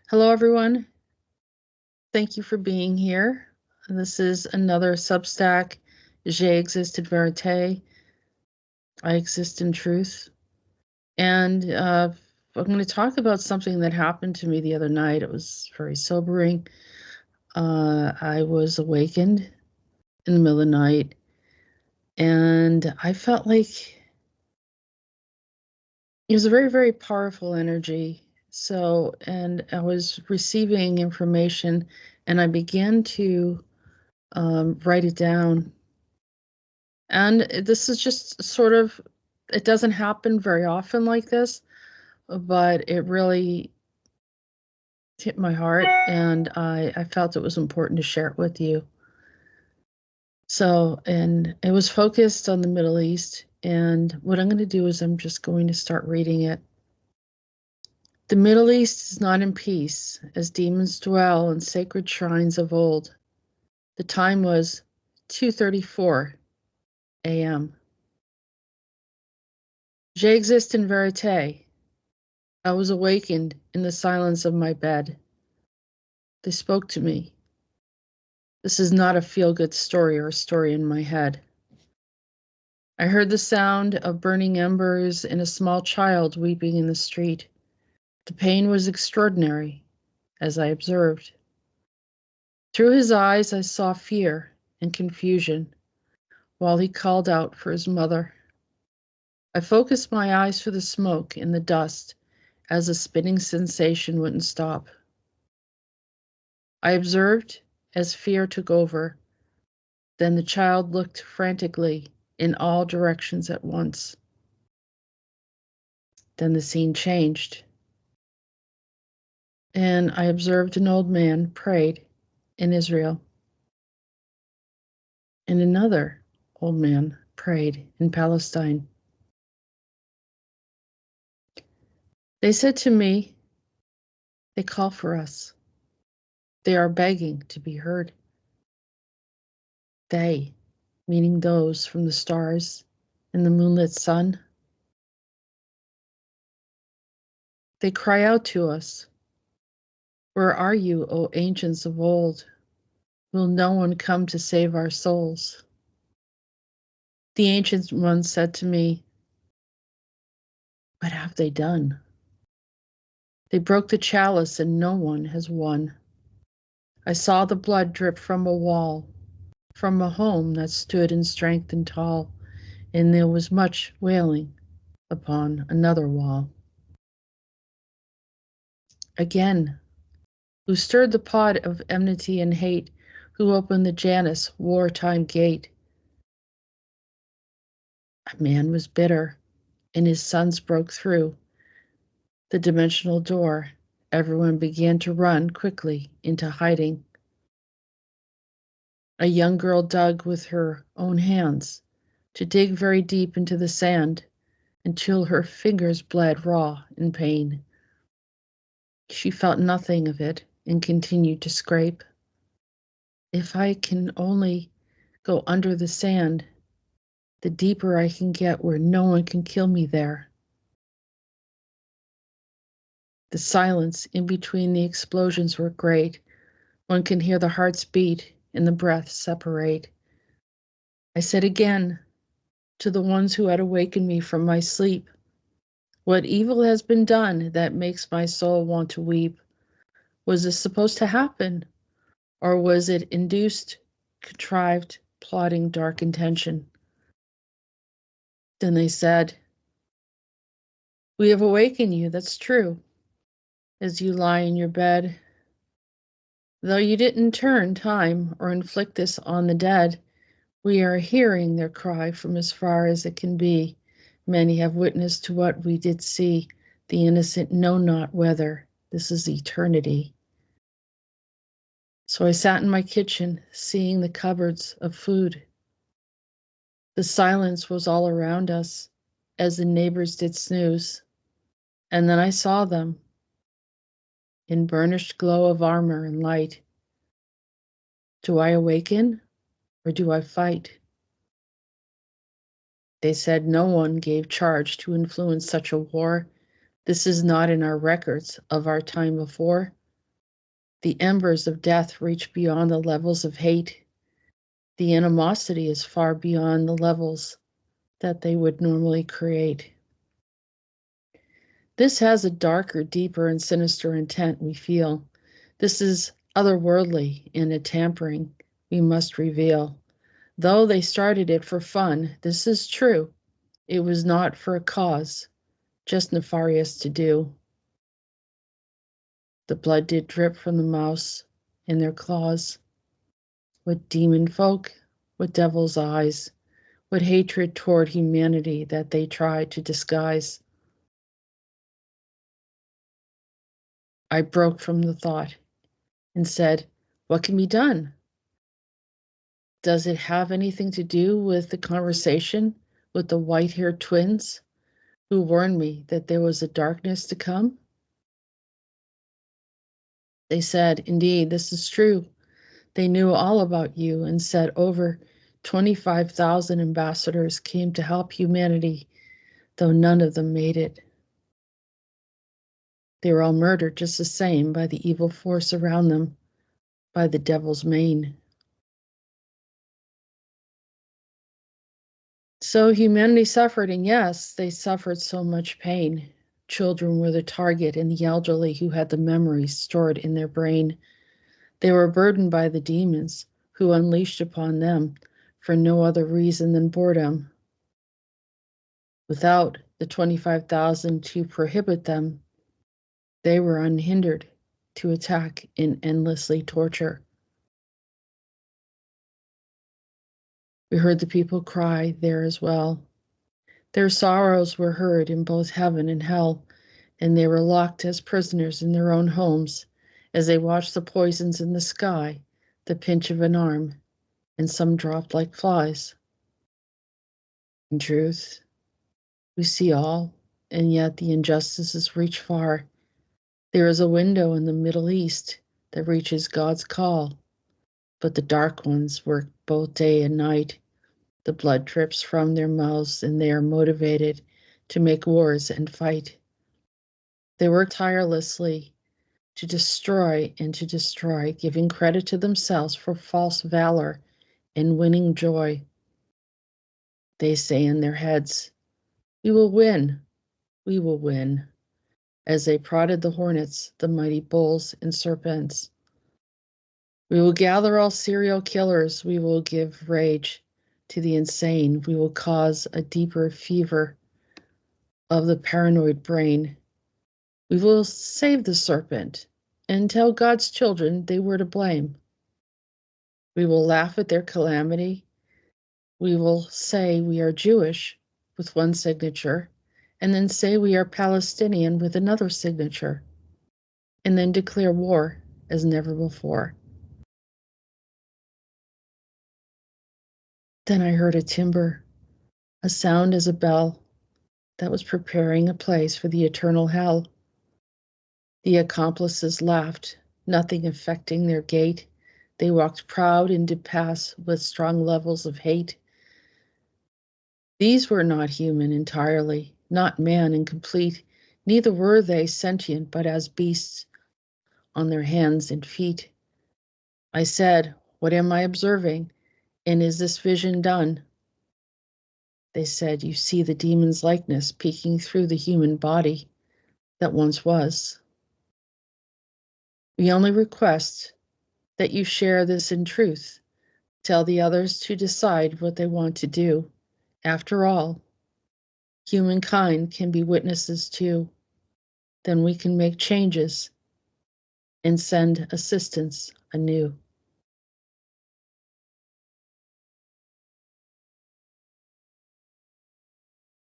Hello, everyone. Thank you for being here. This is another Substack. Je exist in verite. I exist in truth. And I'm going to talk about something that happened to me the other night. It was very sobering. I was awakened in the middle of the night, and I felt like it was a very, very powerful energy. And I was receiving information, and I began to write it down. And this is just sort of, it doesn't happen very often like this, but it really hit my heart, and I felt it was important to share it with you. So, and it was focused on the Middle East, and what I'm going to do is I'm just going to start reading it. The Middle East is not in peace, as demons dwell in sacred shrines of old. The time was 2:34 a.m. J'existe in vérité. I was awakened in the silence of my bed. They spoke to me. This is not a feel-good story or a story in my head. I heard the sound of burning embers and a small child weeping in the street. The pain was extraordinary, as I observed. Through his eyes, I saw fear and confusion while he called out for his mother. I focused my eyes for the smoke and the dust as the spinning sensation wouldn't stop. I observed as fear took over. Then the child looked frantically in all directions at once. Then the scene changed, and I observed an old man prayed in Israel, and another old man prayed in Palestine. They said to me, they call for us. They are begging to be heard. They, meaning those from the stars and the moonlit sun. They cry out to us, where are you, O ancients of old? Will no one come to save our souls? The ancient ones said to me, what have they done? They broke the chalice and no one has won. I saw the blood drip from a wall, from a home that stood in strength and tall, and there was much wailing upon another wall. Again, who stirred the pot of enmity and hate, who opened the Janus wartime gate? A man was bitter, and his sons broke through the dimensional door. Everyone began to run quickly into hiding. A young girl dug with her own hands to dig very deep into the sand until her fingers bled raw in pain. She felt nothing of it and continued to scrape. If I can only go under the sand, the deeper I can get where no one can kill me there. The silence in between the explosions were great. One can hear the hearts beat and the breath separate. I said again to the ones who had awakened me from my sleep, what evil has been done that makes my soul want to weep? Was this supposed to happen? Or was it induced, contrived, plotting dark intention? Then they said, we have awakened you, that's true, as you lie in your bed. Though you didn't turn time or inflict this on the dead, we are hearing their cry from as far as it can be. Many have witnessed to what we did see. The innocent know not whether this is eternity. So I sat in my kitchen, seeing the cupboards of food. The silence was all around us as the neighbors did snooze. And then I saw them in burnished glow of armor and light. Do I awaken or do I fight? They said no one gave charge to influence such a war. This is not in our records of our time before. The embers of death reach beyond the levels of hate. The animosity is far beyond the levels that they would normally create. This has a darker, deeper, and sinister intent, we feel. This is otherworldly in a tampering we must reveal. Though they started it for fun, this is true. It was not for a cause, just nefarious to do. The blood did drip from the mouse in their claws. What demon folk, what devil's eyes, what hatred toward humanity that they tried to disguise. I broke from the thought and said, what can be done? Does it have anything to do with the conversation with the white-haired twins who warned me that there was a darkness to come? They said, indeed, this is true. They knew all about you and said over 25,000 ambassadors came to help humanity, though none of them made it. They were all murdered just the same by the evil force around them, by the devil's mane. So humanity suffered, and yes, they suffered so much pain. Children were the target, and the elderly who had the memories stored in their brain. They were burdened by the demons who unleashed upon them for no other reason than boredom. Without the 25,000 to prohibit them, they were unhindered to attack and endlessly torture. We heard the people cry there as well. Their sorrows were heard in both heaven and hell, and they were locked as prisoners in their own homes as they watched the poisons in the sky, the pinch of an arm, and some dropped like flies. In truth, we see all, and yet the injustices reach far. There is a window in the Middle East that reaches God's call, but the dark ones work both day and night. The blood drips from their mouths, and they are motivated to make wars and fight. They work tirelessly to destroy and to destroy, giving credit to themselves for false valor and winning joy. They say in their heads, we will win, we will win, as they prodded the hornets, the mighty bulls and serpents. We will gather all serial killers, we will give rage to the insane, we will cause a deeper fever of the paranoid brain. We will save the serpent and tell God's children they were to blame. We will laugh at their calamity. We will say we are Jewish with one signature, and then say we are Palestinian with another signature, and then declare war as never before. Then I heard a timbre, a sound as a bell that was preparing a place for the eternal hell. The accomplices laughed, nothing affecting their gait. They walked proud and did pass with strong levels of hate. These were not human entirely, not man incomplete, neither were they sentient, but as beasts on their hands and feet. I said, what am I observing? And is this vision done? They said, you see the demon's likeness peeking through the human body that once was. We only request that you share this in truth. Tell the others to decide what they want to do. After all, humankind can be witnesses too. Then we can make changes and send assistance anew.